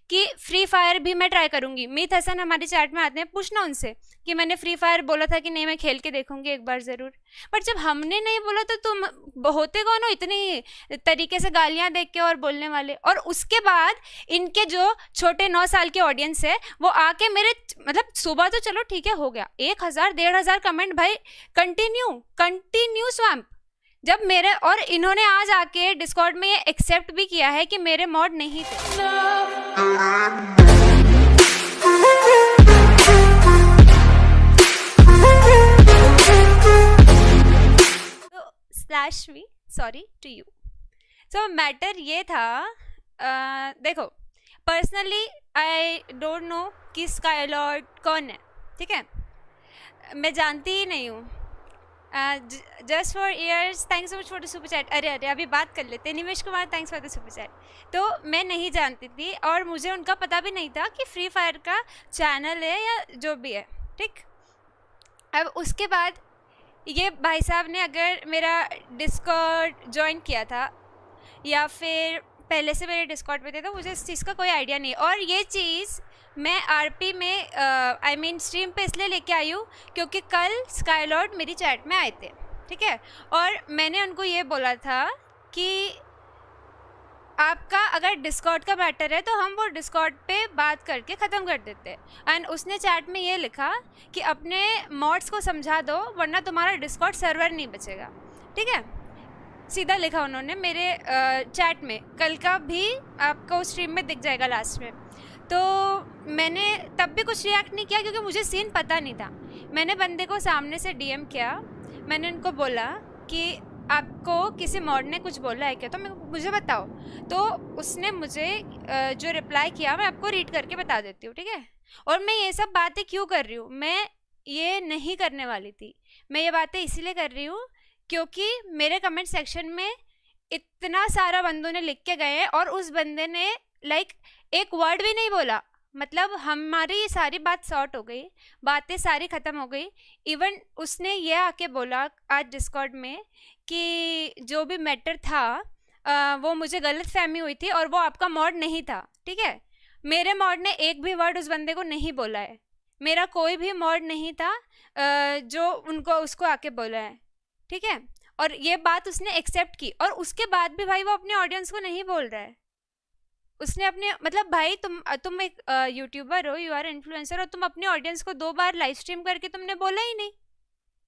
कि free fire भी मैं ट्राई करूंगी। मीत हसन हमारी चैट में आते हैं, पूछना उनसे कि मैंने फ्री फायर बोला था कि नहीं मैं खेल के देखूंगी एक बार ज़रूर। बट जब हमने नहीं बोला तो तुम होते कौन हो इतनी तरीके से गालियां देख के और बोलने वाले। और उसके बाद इनके जो छोटे 9 साल के ऑडियंस है वो आके मेरे मतलब सुबह तो चलो ठीक है हो गया 1000 1500 कमेंट भाई, कंटिन्यू कंटिन्यू स्वैम्प। जब मेरे और इन्होंने आज आके डिस्कॉर्ड में ये एक्सेप्ट भी किया है कि मेरे मॉड नहीं थे। तो slash V sorry to you. So matter ये था, देखो पर्सनली आई डोंट नो कि स्काईलॉर्ड कौन है, ठीक है, मैं जानती ही नहीं हूँ। Just for years thanks so much for the super chat. अरे अरे अभी बात कर लेते हैं। Nimesh Kumar thanks for the super chat. तो मैं नहीं जानती थी और मुझे उनका पता भी नहीं था कि फ्री फायर का चैनल है या जो भी है, ठीक। अब उसके बाद ये भाई साहब ने अगर मेरा डिस्कॉर्ड ज्वाइन किया था या फिर पहले से मेरे डिस्कॉर्ड पे थे तो मुझे इस चीज़ का कोई आइडिया नहीं। और ये चीज़ मैं आरपी में आई मीन स्ट्रीम पे इसलिए लेके आई हूँ क्योंकि कल स्काईलॉर्ड मेरी चैट में आए थे, ठीक है, और मैंने उनको ये बोला था कि आपका अगर डिस्कॉर्ड का मैटर है तो हम वो डिस्कॉर्ड पे बात करके ख़त्म कर देते हैं। एंड उसने चैट में ये लिखा कि अपने मॉड्स को समझा दो वरना तुम्हारा डिस्कॉर्ड सर्वर नहीं बचेगा, ठीक है, सीधा लिखा उन्होंने मेरे चैट में। कल का भी आपको स्ट्रीम में दिख जाएगा लास्ट में। तो मैंने तब भी कुछ रिएक्ट नहीं किया क्योंकि मुझे सीन पता नहीं था। मैंने बंदे को सामने से डीएम किया, मैंने उनको बोला कि आपको किसी मॉड ने कुछ बोला है क्या, तो मुझे बताओ। तो उसने मुझे जो रिप्लाई किया मैं आपको रीड करके बता देती हूँ, ठीक है। और मैं ये सब बातें क्यों कर रही हूँ, मैं ये नहीं करने वाली थी, मैं ये बातें इसीलिए कर रही हूँ क्योंकि मेरे कमेंट सेक्शन में इतना सारा बंदों ने लिख के गए हैं और उस बंदे ने लाइक एक वर्ड भी नहीं बोला। मतलब हमारी सारी बात सॉर्ट हो गई, बातें सारी ख़त्म हो गई। इवन उसने ये आके बोला आज डिस्कॉर्ड में कि जो भी मैटर था वो मुझे गलत फहमी हुई थी और वो आपका मॉड नहीं था, ठीक है। मेरे मॉड ने एक भी वर्ड उस बंदे को नहीं बोला है, मेरा कोई भी मॉड नहीं था जो उनको उसको आके बोला है, ठीक है। और ये बात उसने एक्सेप्ट की और उसके बाद भी भाई वो अपने ऑडियंस को नहीं बोल रहा है। उसने अपने मतलब भाई तुम एक यूट्यूबर हो, यू आर इन्फ्लुएंसर और तुम अपने ऑडियंस को 2 बार लाइव स्ट्रीम करके तुमने बोला ही नहीं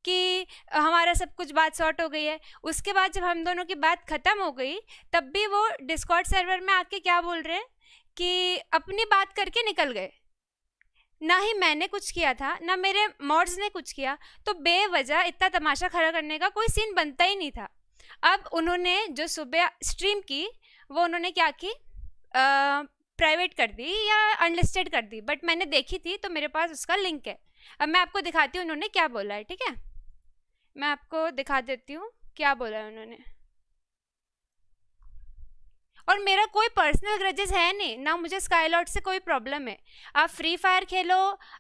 कि हमारा सब कुछ बात सॉर्ट हो गई है। उसके बाद जब हम दोनों की बात ख़त्म हो गई तब भी वो डिस्कॉर्ड सर्वर में आके क्या बोल रहे हैं कि अपनी बात करके निकल गए। ना ही मैंने कुछ किया था ना मेरे मॉड्स ने कुछ किया, तो बेवजह इतना तमाशा खड़ा करने का कोई सीन बनता ही नहीं था। अब उन्होंने जो सुबह स्ट्रीम की वो उन्होंने क्या की, प्राइवेट कर दी या अनलिस्टेड कर दी, बट मैंने देखी थी तो मेरे पास उसका लिंक है। अब मैं आपको दिखाती हूँ उन्होंने क्या बोला है, ठीक है, मैं आपको दिखा देती हूँ क्या बोला है उन्होंने। और मेरा कोई पर्सनल ग्रजेस है नहीं ना, मुझे स्काईलॉर्ड से कोई प्रॉब्लम है। आप फ्री फायर खेलो,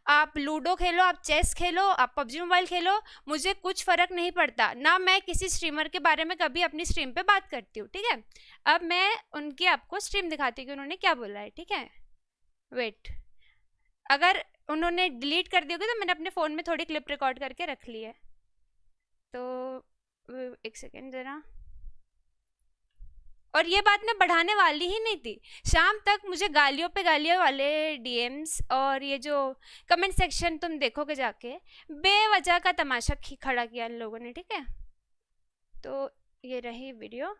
आप लूडो खेलो, आप चेस खेलो, आप पबजी मोबाइल खेलो, मुझे कुछ फ़र्क नहीं पड़ता ना। मैं किसी स्ट्रीमर के बारे में कभी अपनी स्ट्रीम पे बात करती हूँ, ठीक है। अब मैं उनकी आपको स्ट्रीम दिखाती हूँ कि उन्होंने क्या बोला है, ठीक है। वेट, अगर उन्होंने डिलीट कर दी होगी तो मैंने अपने फ़ोन में थोड़ी क्लिप रिकॉर्ड करके रख ली है। तो एक सेकेंड ज़रा। और ये बात मैं बढ़ाने वाली ही नहीं थी। शाम तक मुझे गालियों पे गालियों वाले डीएम्स और ये जो कमेंट सेक्शन तुम देखोगे जाके, बेवजह का तमाशा खड़ा किया इन लोगों ने, ठीक है। तो ये रही वीडियो।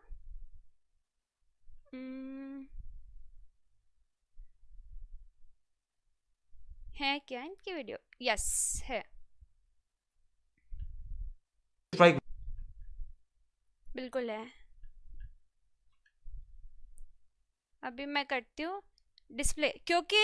है क्या इनकी वीडियो? यस है, बिल्कुल है। अभी मैं करती हूँ डिस्प्ले, क्योंकि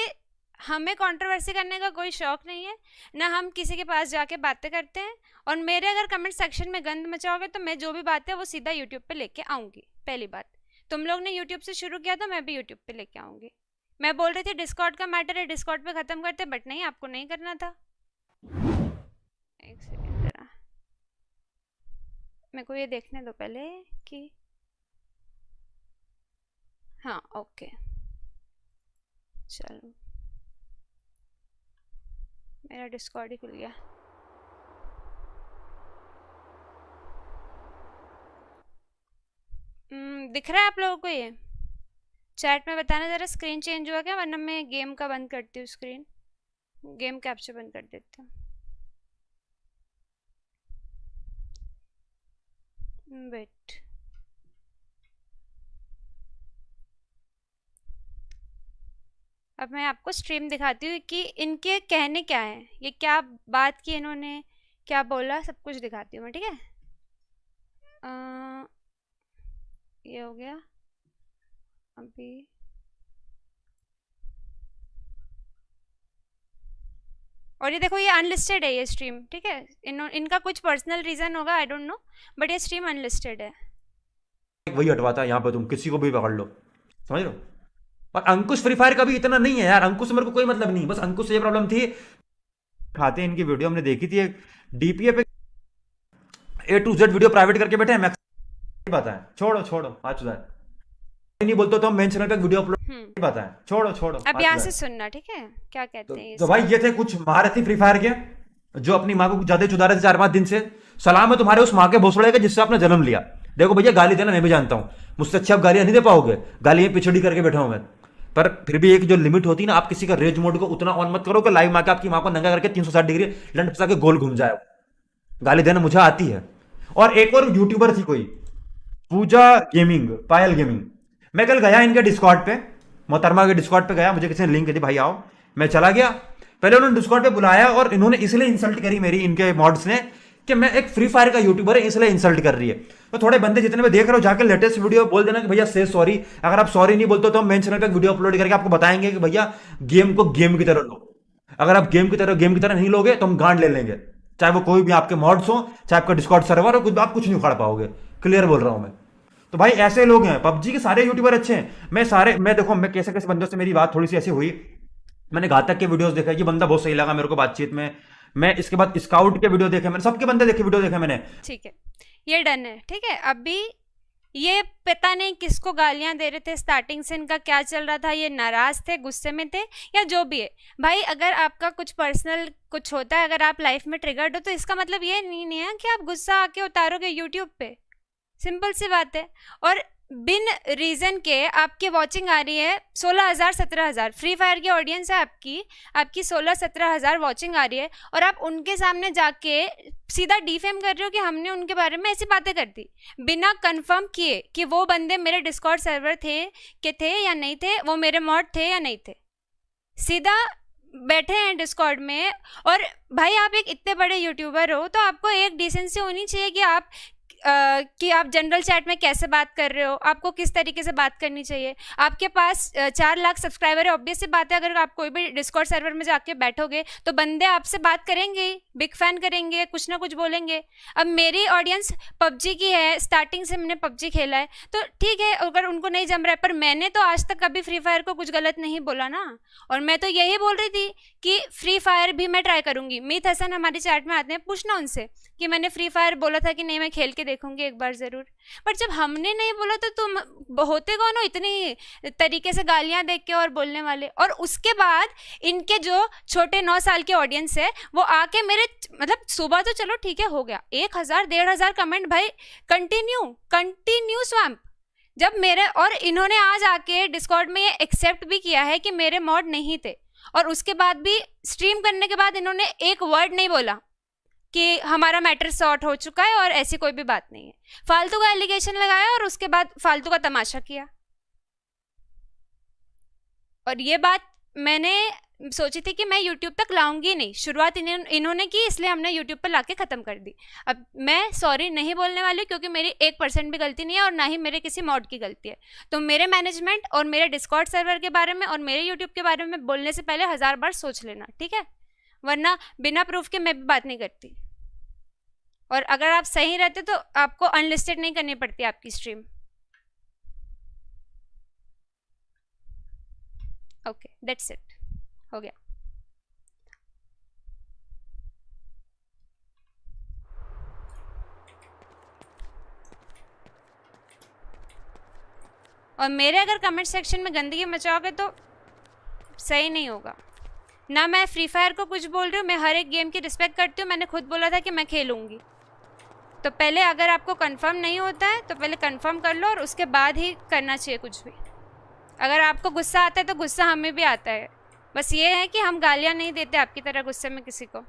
हमें कंट्रोवर्सी करने का कोई शौक नहीं है ना, हम किसी के पास जाके बातें करते हैं। और मेरे अगर कमेंट सेक्शन में गंद मचाओगे तो मैं जो भी बात है वो सीधा यूट्यूब पे लेके आऊँगी। पहली बात, तुम लोग ने यूट्यूब से शुरू किया तो मैं भी यूट्यूब पे लेके आऊँगी। मैं बोल रही थी डिस्कॉर्ड का मैटर है, डिस्कॉर्ड पे ख़त्म करते, बट नहीं, आपको नहीं करना था। एक सेकेंड ज़रा, मेरे को ये देखने दो पहले कि हाँ ओके चलो मेरा डिस्कॉर्ड ही खुल गया। दिख रहा है आप लोगों को? ये चैट में बताना ज़रा स्क्रीन चेंज हुआ क्या, वरना मैं गेम का बंद करती हूँ स्क्रीन, गेम कैप्चर बंद कर देती हूँ। वेट, अब मैं आपको स्ट्रीम दिखाती हूँ कि इनके कहने क्या हैं, ये क्या बात की इन्होंने, क्या बोला, सब कुछ दिखाती हूँ मैं, ठीक है। ये हो गया अभी। और ये देखो, ये अनलिस्टेड है ये स्ट्रीम, ठीक है। इनका कुछ पर्सनल रीज़न होगा, आई डोंट नो, बट ये स्ट्रीम अनलिस्टेड है। वही हटवाता है यहाँ पे, तुम किसी को भी पकड़ लो, समझ लो। और अंकुश फ्री फायर का भी इतना नहीं है यार, अंकुश से मेरे को कोई मतलब नहीं, बस अंकुश से ये प्रॉब्लम थी, खाते इनकी वीडियो हमने देखी थी, डीपीए पे A to Z video private करके बैठे हैं, मैक्स पता है, छोड़ो छोड़ो आज सुधार नहीं बोलते तो हम मेन चैनल पे वीडियो अपलोड पता है, छोड़ो छोड़ो। अब यहाँ से सुनना, ठीक है, क्या कहते हैं तो भाई ये थे कुछ महारथी फ्री फायर के, जो अपनी माँ को ज्यादा चुदा रहे थे 4-5 दिन से। सलाम है तुम्हारे उस माँ के भोसड़े का जिससे आपने जन्म लिया। देखो भैया, गाली देना मैं भी जानता हूँ, मुझसे अच्छी आप गालियां नहीं दे पाओगे, गालियां पिछड़ी करके बैठा हूं मैं, पर फिर भी एक जो लिमिट होती है ना, आप किसी का रेज मोड को उतना ऑन मत करो कि लाइव माँ के आपकी माँ को नंगा करके 360 डिग्री लंड फंसा के गोल घूम जाए। गाली देना मुझे आती है। और एक और यूट्यूबर थी कोई, पूजा गेमिंग, पायल गेमिंग, मैं कल गया इनके डिस्कॉर्ड पे, मोहतरमा के डिस्कॉर्ड पे गया, मुझे किसी ने लिंक दी, भाई आओ, मैं चला गया। पहले उन्होंने डिस्कॉर्ड पे बुलाया और इन्होंने इसलिए इंसल्ट करी मेरी, इनके मॉड्स ने, कि मैं एक फ्री फायर का यूट्यूबर है इसलिए इंसल्ट कर रही है। तो थोड़े बंदे जितने मैं देख रहा हूँ, जाकर लेटेस्ट वीडियो बोल देना कि भैया से सॉरी, अगर आप सॉरी नहीं बोलते तो हम मेन चैनल पे वीडियो अपलोड करके आपको बताएंगे कि भैया गेम को गेम की तरह लो, अगर आप गेम की तरह नहीं लोगे तो हम गांड ले लेंगे, चाहे वो कोई भी आपके मॉड्स हो, चाहे आपका डिस्कॉर्ड सर्वर हो, कुछ आप कुछ नहीं उखाड़ पाओगे, क्लियर बोल रहा हूं मैं। तो भाई ऐसे लोग हैं, पबजी के सारे यूट्यूबर अच्छे हैं, मैं देखो, मैं कैसे कैसे बंदों से मेरी बात थोड़ी सी ऐसी हुई, मैंने घातक के वीडियोस देखे, ये बंदा बहुत सही लगा मेरे को बातचीत में, मैं इसके बाद स्काउट के वीडियो देखे, मैंने सबके बंदे देखे, वीडियो देखे मैंने, ठीक है, ये डन है, ठीक है। अभी ये पता नहीं किसको गालियां दे रहे थे, स्टार्टिंग से इनका क्या चल रहा था, ये नाराज थे, गुस्से में थे, या जो भी है। भाई अगर आपका कुछ पर्सनल कुछ होता है, अगर आप लाइफ में ट्रिगर्ड हो, तो इसका मतलब ये नहीं है कि आप गुस्सा आके उतारोगे यूट्यूब पे, सिंपल सी बात है। और बिन रीज़न के आपकी वॉचिंग आ रही है 16,000 17,000, फ्री फायर की ऑडियंस है आपकी 16-17,000 वॉचिंग आ रही है, और आप उनके सामने जाके सीधा डिफेम कर रहे हो कि हमने उनके बारे में ऐसी बातें कर दी, बिना कंफर्म किए कि वो बंदे मेरे डिस्कॉर्ड सर्वर थे या नहीं थे, वो मेरे मॉड थे या नहीं थे, सीधा बैठे हैं डिस्कॉर्ड में। और भाई आप एक इतने बड़े यूट्यूबर हो, तो आपको एक डिसेंसी होनी चाहिए कि आप जनरल चैट में कैसे बात कर रहे हो, आपको किस तरीके से बात करनी चाहिए। आपके पास 4 लाख सब्सक्राइबर है, ऑब्वियस सी बात है, अगर आप कोई भी डिस्कॉर्ड सर्वर में जाके बैठोगे तो बंदे आपसे बात करेंगे, बिग फैन करेंगे, कुछ ना कुछ बोलेंगे। अब मेरी ऑडियंस पबजी की है, स्टार्टिंग से मैंने पबजी खेला है, तो ठीक है, अगर उनको नहीं जम रहा है, पर मैंने तो आज तक कभी फ्री फायर को कुछ गलत नहीं बोला ना। और मैं तो यही बोल रही थी कि फ्री फायर भी मैं ट्राई करूंगी। मीत हसन हमारी चैट में आते हैं, पूछना उनसे कि मैंने फ्री फायर बोला था कि नहीं, मैं खेल के देखूंगी एक बार ज़रूर। बट जब हमने नहीं बोला तो तुम होते कौन हो इतनी तरीके से गालियां देख के और बोलने वाले। और उसके बाद इनके जो छोटे 9 साल के ऑडियंस है, वो आके मेरे, मतलब सुबह तो चलो ठीक है हो गया, 1,000-1,500 कमेंट भाई, कंटिन्यू स्वैम्प। जब मेरे, और इन्होंने आज आके डिस्कॉर्ड में ये एक्सेप्ट भी किया है कि मेरे मॉड नहीं थे, और उसके बाद भी स्ट्रीम करने के बाद इन्होंने एक वर्ड नहीं बोला कि हमारा मैटर सॉर्ट हो चुका है और ऐसी कोई भी बात नहीं है। फालतू का एलिगेशन लगाया और उसके बाद फालतू का तमाशा किया। और ये बात मैंने सोची थी कि मैं यूट्यूब तक लाऊंगी नहीं, शुरुआत इन्होंने की, इसलिए हमने यूट्यूब पर लाके ख़त्म कर दी। अब मैं सॉरी नहीं बोलने वाली, क्योंकि मेरी 1% भी गलती नहीं है और ना ही मेरे किसी मॉड की गलती है। तो मेरे मैनेजमेंट और मेरे डिस्कॉर्ड सर्वर के बारे में और मेरे यूट्यूब के बारे में बोलने से पहले 1000 बार सोच लेना, ठीक है, वरना बिना प्रूफ के मैं भी बात नहीं करती। और अगर आप सही रहते तो आपको अनलिस्टेड नहीं करनी पड़ती आपकी स्ट्रीम। ओके, दैट्स इट, हो गया। और मेरे अगर कमेंट सेक्शन में गंदगी मचाओगे तो सही नहीं होगा ना। मैं फ्री फायर को कुछ बोल रही हूँ, मैं हर एक गेम की रिस्पेक्ट करती हूँ, मैंने खुद बोला था कि मैं खेलूँगी। तो पहले अगर आपको कंफर्म नहीं होता है तो पहले कंफर्म कर लो और उसके बाद ही करना चाहिए कुछ भी। अगर आपको गुस्सा आता है तो गुस्सा हमें भी आता है, बस ये है कि हम गालियाँ नहीं देते आपकी तरह गुस्से में किसी को।